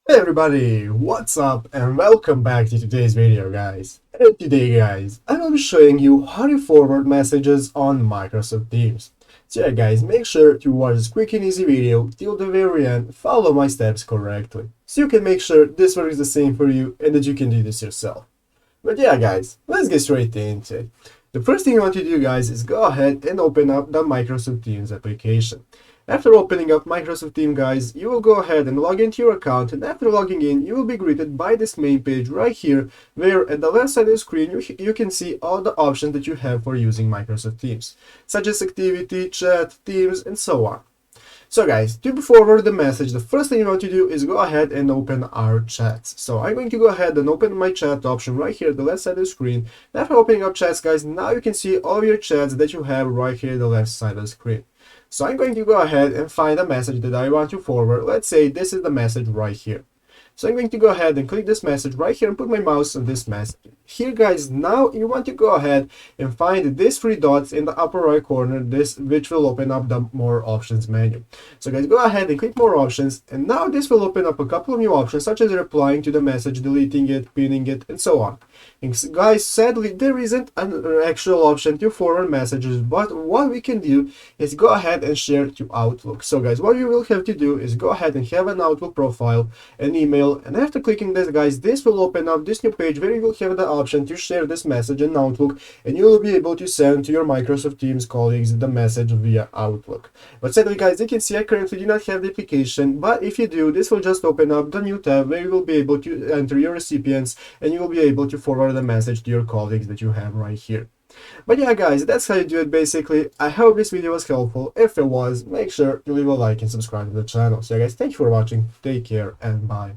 Hey everybody, what's up and welcome back to today's video guys. And today guys, I will be showing you how to forward messages on Microsoft Teams. So yeah guys, make sure to watch this quick and easy video till the very end, follow my steps correctly. So you can make sure this works the same for you and that you can do this yourself. But yeah guys, let's get straight into it. The first thing you want to do guys is go ahead and open up the Microsoft Teams application. After opening up Microsoft Teams guys, you will go ahead and log into your account, and after logging in you will be greeted by this main page right here where at the left side of the screen you can see all the options that you have for using Microsoft Teams, such as activity, chat, Teams and so on. So guys, to forward the message, the first thing you want to do is go ahead and open our chats. So I'm going to go ahead and open my chat option right here at the left side of the screen. After opening up chats guys, now you can see all your chats that you have right here at the left side of the screen. So I'm going to go ahead and find a message that I want to forward. Let's say this is the message right here. So I'm going to go ahead and click this message right here and put my mouse on this message. Here guys, now you want to go ahead and find these three dots in the upper right corner, this which will open up the more options menu. So guys, go ahead and click more options, and now this will open up a couple of new options such as replying to the message, deleting it, pinning it, and so on. And guys, sadly there isn't an actual option to forward messages, but what we can do is go ahead and share to Outlook. So guys, what you will have to do is go ahead and have an Outlook profile, an email, and after clicking this guys, this will open up this new page where you will have the option to share this message in Outlook, and you will be able to send to your Microsoft Teams colleagues the message via Outlook. But sadly guys, you can see I currently do not have the application, but if you do, this will just open up the new tab where you will be able to enter your recipients and you will be able to forward the message to your colleagues that you have right here. But yeah guys, that's how you do it basically. I hope this video was helpful. If it was, make sure to leave a like and subscribe to the channel. So yeah guys, thank you for watching, take care and bye.